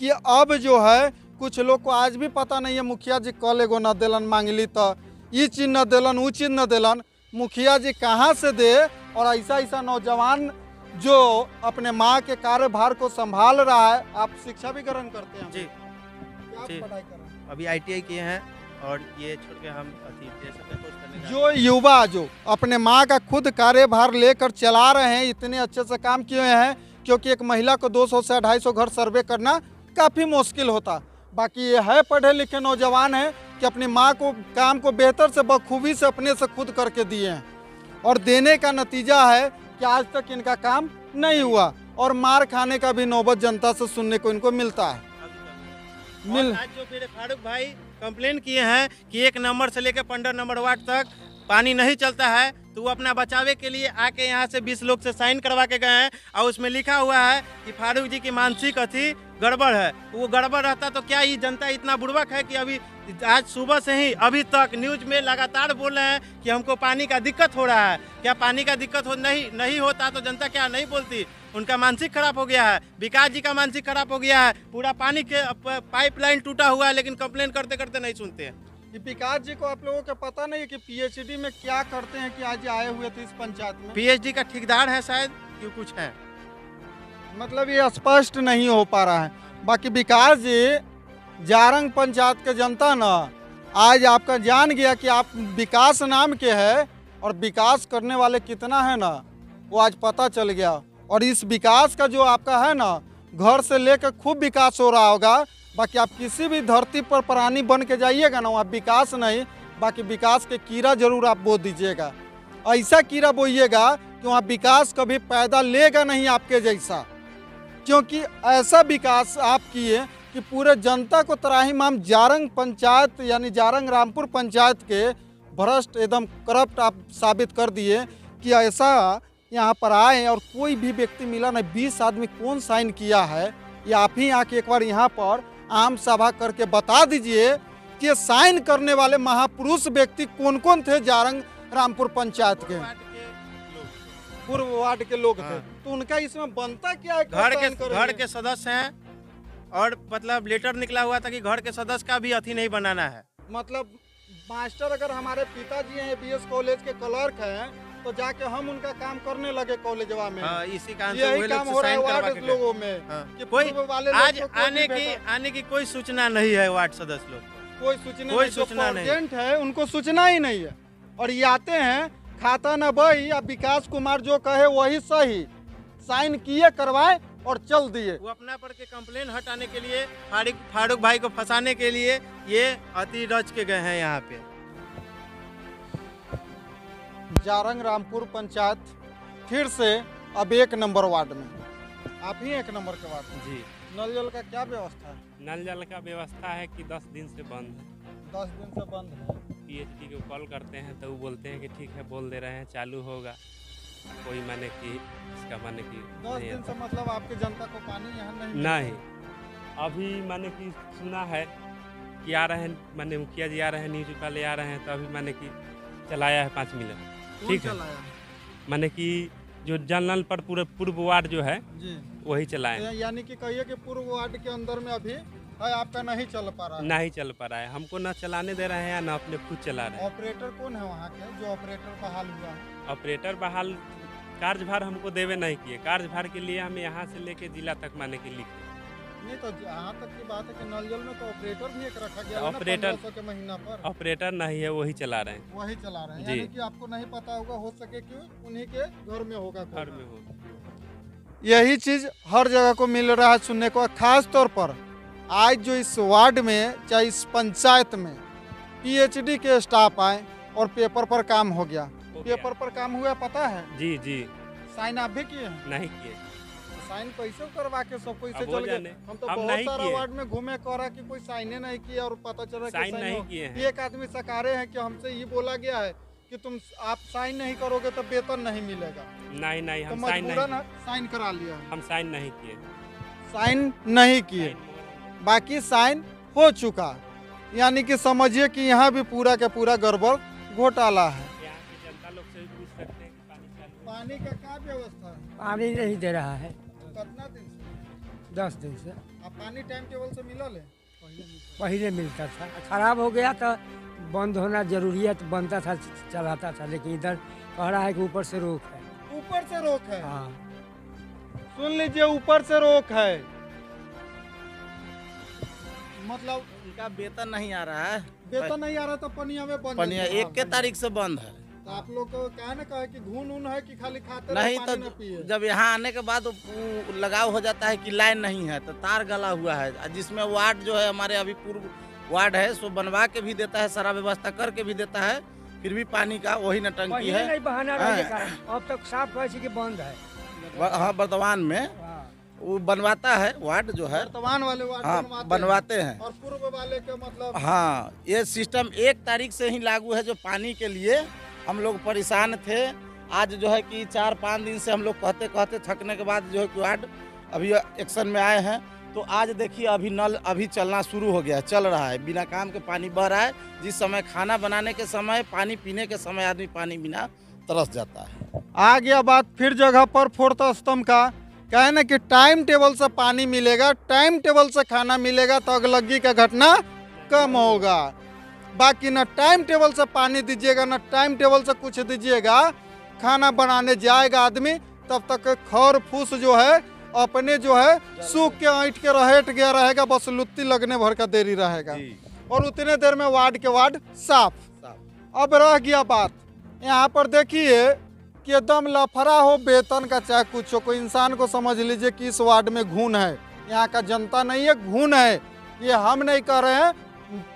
कि अब जो है कुछ लोग को आज भी पता नहीं है, मुखिया जी कल एगो न दिलन मांगली तो ये चीज़ न दिलन, वो चीज़ न दिलन, मुखिया जी कहाँ से दे। और ऐसा नौजवान जो अपने माँ के कार्यभार को संभाल रहा है, आप शिक्षा भी ग्रहण करते हैं? जी, क्या पढ़ाई कर रहे हैं? अभी ITI किए हैं और ये छोड़ के हम जो युवा जो अपने माँ का खुद कार्यभार लेकर चला रहे हैं, इतने अच्छे से काम किए हैं, क्योंकि एक महिला को 200 से 250 घर सर्वे करना काफ़ी मुश्किल होता। बाकी ये है पढ़े लिखे नौजवान हैं कि अपनी माँ को काम को बेहतर से बखूबी से अपने से खुद करके दिए हैं, और देने का नतीजा है कि आज तक इनका काम नहीं हुआ और मार खाने का भी नौबत जनता से सुनने को इनको मिलता है। आज जो मेरे फारूक भाई कंप्लेन किए हैं कि 1 नंबर से लेकर 15 नंबर वार्ड तक पानी नहीं चलता है, तो वो अपना बचावे के लिए आके यहाँ से 20 लोग से साइन करवा के गए हैं और उसमें लिखा हुआ है कि फारूक जी की मानसिक अथी गड़बड़ है। वो गड़बड़ रहता तो क्या ये जनता इतना बुड़बक है कि अभी आज सुबह से ही अभी तक न्यूज में लगातार बोल रहे हैं कि हमको पानी का दिक्कत हो रहा है। क्या पानी का दिक्कत नहीं होता तो जनता क्या नहीं बोलती? उनका मानसिक खराब हो गया है, विकास जी का मानसिक खराब हो गया है, पूरा पानी के पाइपलाइन टूटा हुआ है, लेकिन कंप्लेन करते करते नहीं सुनते हैं। विकास जी को आप लोगों को पता नहीं है कि पीएचडी में क्या करते हैं कि आज आए हुए थे इस पंचायत में? पीएचडी का ठेकेदार है शायद, क्यों कुछ है, मतलब ये स्पष्ट नहीं हो पा रहा है। बाकी विकास जी जारंग पंचायत के जनता ना आज आपका जान गया कि आप विकास नाम के है और विकास करने वाले कितना है ना, वो आज पता चल गया। और इस विकास का जो आपका है ना, घर से लेकर खूब विकास हो रहा होगा। बाकी आप किसी भी धरती पर प्राणी बन के जाइएगा ना, वहाँ विकास नहीं, बाकी विकास के कीड़ा जरूर आप बो दीजिएगा। ऐसा कीड़ा बोइएगा कि वहाँ विकास कभी पैदा लेगा नहीं आपके जैसा, क्योंकि ऐसा विकास आप किए कि पूरे जनता को त्राहिमाम जारंग पंचायत यानी जारंग रामपुर पंचायत के भ्रष्ट एकदम करप्ट आप साबित कर दिए कि ऐसा यहाँ पर आए और कोई भी व्यक्ति मिला नहीं। 20 आदमी कौन साइन किया है, ये आप ही आके एक बार यहाँ पर आम सभा करके बता दीजिए कि साइन करने वाले महापुरुष व्यक्ति कौन कौन थे जारंग रामपुर पंचायत के पूर्व वार्ड के लोग थे। तो उनका इसमें बनता क्या है? घर के सदस्य हैं और मतलब लेटर निकला हुआ था कि घर के सदस्य का भी अथी नहीं बनाना है। मतलब मास्टर अगर हमारे पिताजी हैं बीएस कॉलेज के क्लर्क हैं तो जाके हम उनका काम करने लगे कॉलेजवा में। इसी काम यही काम हो रहा है वार्ड लोगों में कि कोई वाले आज आने की कोई सूचना नहीं है वार्ड सदस्य लोग, कोई सूचना नहीं है, उनको सूचना ही नहीं है। और ये आते हैं खाता न बही या विकास कुमार जो कहे वही सही, साइन किए करवाए और चल दिए। वो अपना पर के कंप्लेन हटाने के लिए फारूक भाई को फंसाने के लिए ये अति रच के गए हैं यहाँ पे। जारंग रामपुर पंचायत फिर से अब 1 नंबर वार्ड में, आप ही 1 नंबर के वार्ड में जी। नल जल का क्या व्यवस्था है? नल जल का व्यवस्था है कि 10 दिन से बंद है। 10 दिन से बंद है। पीएचडी को कॉल करते हैं तो वो बोलते हैं कि ठीक है, बोल दे रहे हैं चालू होगा। कोई माने कि इसका माने कि 10 दिन से मतलब आपकी जनता को पानी यहाँ नहीं। अभी माने कि सुना है कि आ रहे हैं, माने मुखिया जी आ रहे हैं, न्यूज वाले आ रहे हैं, तो अभी माने कि चलाया है 5 मिनट। ठीक है, माने कि जो जनरल पर पूरे पूर्व वार्ड जो है जी वही चलाए। यानी कि कहिए कि पूर्व वार्ड के अंदर में अभी है आपका नहीं चल पा रहा है। नहीं चल पा रहा है, हमको ना चलाने दे रहे हैं या ना अपने खुद चला रहे हैं। ऑपरेटर कौन है वहाँ के जो ऑपरेटर बहाल हुआ है? ऑपरेटर बहाल कार्यभार हमको देवे नहीं किए। कार्यभार के लिए हम यहाँ से लेके जिला तक माने के लिखे नहीं। तो यहाँ तक की बात है कि नल जल में तो ऑपरेटर भी एक रखा गया है ऑपरेटर 1500 के महीना पर। ऑपरेटर नहीं है, वही चला रहे हैं। वही चला रहे हैं, जी। यानी कि आपको नहीं पता होगा, हो सके कि उन्हीं के घर में होगा। घर में होगा। यही चीज हर जगह को मिल रहा है सुनने को। खास तौर पर आज जो इस वार्ड में चाहे इस पंचायत में पीएचडी के स्टाफ आए और पेपर पर काम हो गया। पेपर पर काम हुआ पता है? जी जी। साइन आप भी किए हैं? नहीं किए। साइन कैसे करवा के सब कोई से अब चल वो गए? हम तो हम बहुत नहीं सारा किए। वार्ड में घूमे करा कि कोई साइने नहीं किया और पता चला कि साइन नहीं किए हैं। एक आदमी सकारे हैं कि हमसे ये बोला गया है कि तुम आप साइन नहीं करोगे तो वेतन नहीं मिलेगा। नहीं तो हम साइन मजबूरन नहीं, साइन करा लिया। हम साइन नहीं किए। साइन नहीं किए, बाकी साइन हो चुका। यानी कि समझिए कि यहाँ भी पूरा का पूरा गड़बड़ घोटाला है। यहाँ की जनता लोग से भी पूछ सकते हैं कि पानी चालू। पानी का क्या व्यवस्था है? पानी नहीं दे रहा है। कितना दिन से? 10 दिन से। अब पानी टाइम टेबल से मिलल है? पहले मिलता था, खराब हो गया तो बंद होना जरूरी है, तो बनता था चलाता था। लेकिन इधर कह रहा है कि ऊपर से रोक है। ऊपर से रोक है? हाँ, सुन लीजिए, ऊपर से रोक है। मतलब उनका वेतन नहीं आ रहा है। वेतन नहीं आ रहा तो पनिया में बंद पनिया है। 1 तारीख से बंद है। तो आप लोग को कहा ना कहा कि घून ऊन है कि खाली खाते नहीं रहो, तो पानी ना पिए? जब यहाँ आने के बाद लगाव हो जाता है कि लाइन नहीं है, तो तार गला हुआ है, जिसमें वार्ड जो है हमारे अभी पूर्व वार्ड है सो बनवा के भी देता है, सारा व्यवस्था करके भी देता है, फिर भी पानी का वही नटंकी है। नहीं बहाना रहने का। अब तक साफ कहे कि बंद है। हाँ, वर्तमान में वो बनवाता है वार्ड जो है, वर्तमान वाले वार्ड हाँ बनवाते हैं। और पूर्व वाले के मतलब हाँ, ये सिस्टम 1 तारीख से ही लागू है। जो पानी के लिए हम लोग परेशान थे, आज जो है कि 4-5 दिन से हम लोग कहते कहते थकने के बाद जो है कि वार्ड अभी एक्शन में आए हैं। तो आज देखिए अभी नल अभी चलना शुरू हो गया है, चल रहा है, बिना काम के पानी बह रहा है। जिस समय खाना बनाने के समय, पानी पीने के समय आदमी पानी बिना तरस जाता है। आ गया बात फिर जगह पर 4th स्तंभ का, कहे ना कि टाइम टेबल से पानी मिलेगा, टाइम टेबल से खाना मिलेगा तो अगलगी का घटना कम होगा। बाकी ना टाइम टेबल से पानी दीजिएगा, ना टाइम टेबल से कुछ दीजिएगा, खाना बनाने जाएगा आदमी तब तक खर फूस जो है अपने जो है सूख के ऐंठ के रहेट गया रहेगा, बस लुत्ती लगने भर का देरी रहेगा और उतने देर में वार्ड के वार्ड साफ। अब रह गया बात यहाँ पर देखिए कि एकदम लफड़ा हो वेतन का चाहे कुछ हो, कोई इंसान को समझ लीजिए कि इस वार्ड में घून है, यहाँ का जनता नहीं है, घून है। ये हम नहीं कह रहे हैं,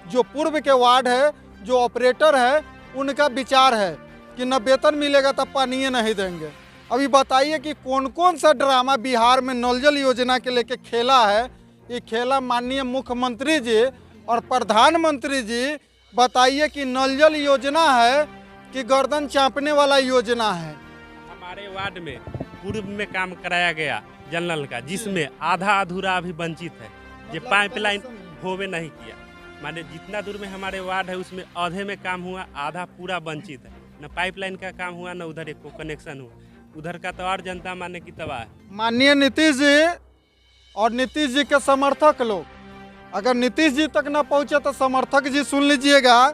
जो पूर्व के वार्ड है, जो ऑपरेटर है, उनका विचार है कि न वेतन मिलेगा तब पानी नहीं देंगे। अभी बताइए कि कौन कौन सा ड्रामा बिहार में नल जल योजना के लेके खेला है। ये खेला माननीय मुख्यमंत्री जी और प्रधानमंत्री जी। बताइए कि नल जल योजना है कि गर्दन चाँपने वाला योजना है। हमारे वार्ड में पूर्व में काम कराया गया जल नल का, जिसमें आधा अधूरा अभी वंचित है, जो पाइपलाइन होवे नहीं किया। माने जितना दूर में हमारे वार्ड है उसमें आधे में काम हुआ, आधा पूरा वंचित है। न पाइपलाइन का काम हुआ, न उधर एक कनेक्शन हुआ। उधर का तो और जनता माने की तबाह है। माननीय नीतीश जी और नीतीश जी के समर्थक लोग, अगर नीतीश जी तक न पहुंचे तो समर्थक जी सुन लीजिएगा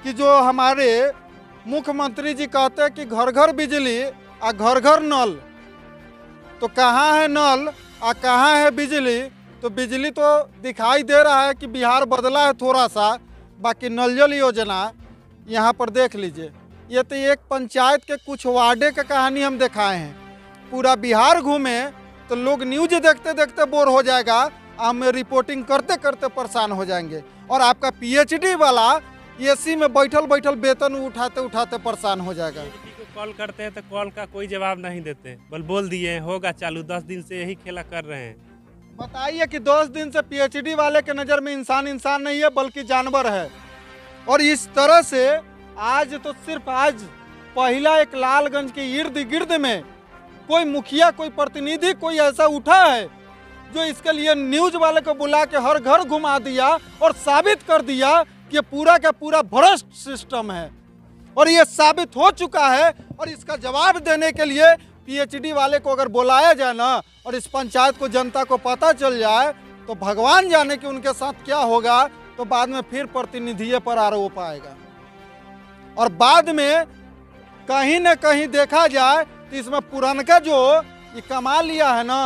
कि जो हमारे मुख्यमंत्री जी कहते हैं कि घर घर बिजली और घर घर नल, तो कहाँ है नल और कहाँ है बिजली? तो बिजली तो दिखाई दे रहा है कि बिहार बदला है थोड़ा सा, बाकी नल जल योजना यहाँ पर देख लीजिए। ये तो एक पंचायत के कुछ वार्डे का कहानी हम दिखाए हैं। पूरा बिहार घूमे तो लोग न्यूज देखते देखते बोर हो जाएगा, हम रिपोर्टिंग करते करते परेशान हो जाएंगे। और आपका पीएचडी वाला एसी में बैठल बैठल वेतन उठाते उठाते परेशान हो जाएगा। कॉल करते हैं तो कॉल का कोई जवाब नहीं देते, बोल दिए होगा चालू, 10 दिन से यही खेला कर रहे हैं। बताइए कि 10 दिन से पीएचडी वाले के नज़र में इंसान इंसान नहीं है बल्कि जानवर है। और इस तरह से आज तो सिर्फ आज पहला एक लालगंज के इर्द गिर्द में कोई मुखिया, कोई प्रतिनिधि, कोई ऐसा उठा है जो इसके लिए न्यूज वाले को बुला के हर घर घुमा दिया और साबित कर दिया कि ये पूरा का पूरा भ्रष्ट सिस्टम है। और ये साबित हो चुका है और इसका जवाब देने के लिए पीएचडी वाले को अगर बुलाया जाए ना और इस पंचायत को जनता को पता चल जाए तो भगवान जाने कि उनके साथ क्या होगा। तो बाद में फिर प्रतिनिधि पर आरोप आएगा और बाद में कहीं न कहीं देखा जाए तो इसमें पुरानका जो ये कमा लिया है ना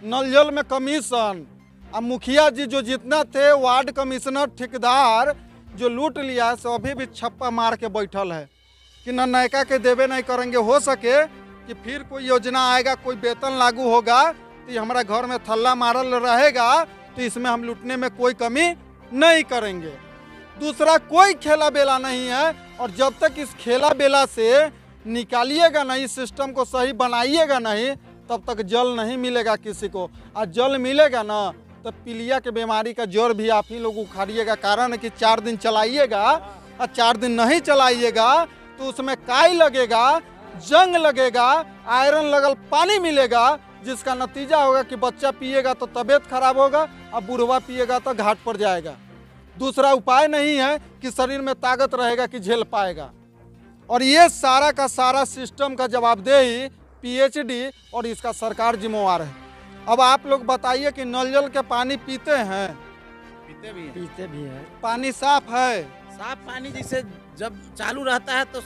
नल जल में कमीशन, अब मुखिया जी जो जितना थे, वार्ड कमिश्नर, ठेकेदार जो लूट लिया है, सो अभी भी छप्पा मार के बैठल है कि न नयका के देवे नहीं करेंगे। हो सके कि फिर कोई योजना आएगा, कोई वेतन लागू होगा तो ये हमारा घर में थल्ला मारल रहेगा, तो इसमें हम लूटने में कोई कमी नहीं करेंगे। दूसरा कोई खेला बेला नहीं है और जब तक इस खेला बेला से निकालिएगा नहीं, सिस्टम को सही बनाइएगा नहीं, तब तक जल नहीं मिलेगा किसी को। और जल मिलेगा ना तो पीलिया के बीमारी का जड़ भी आप ही लोग उखाड़िएगा। कारण है कि 4 दिन चलाइएगा और 4 दिन नहीं चलाइएगा तो उसमें काई लगेगा, जंग लगेगा, आयरन लगल पानी मिलेगा, जिसका नतीजा होगा कि बच्चा पिएगा तो तबीयत खराब होगा और बूढ़वा पिएगा तो घाट पर जाएगा। दूसरा उपाय नहीं है कि शरीर में ताकत रहेगा कि झेल पाएगा। और ये सारा का सारा सिस्टम का जवाबदेही पीएचडी और इसका सरकार जिम्मेवार है। अब आप लोग बताइए कि नल जल के पानी पीते हैं? पीते भी हैं। पानी साफ है? साफ पानी जैसे जब चालू रहता है तो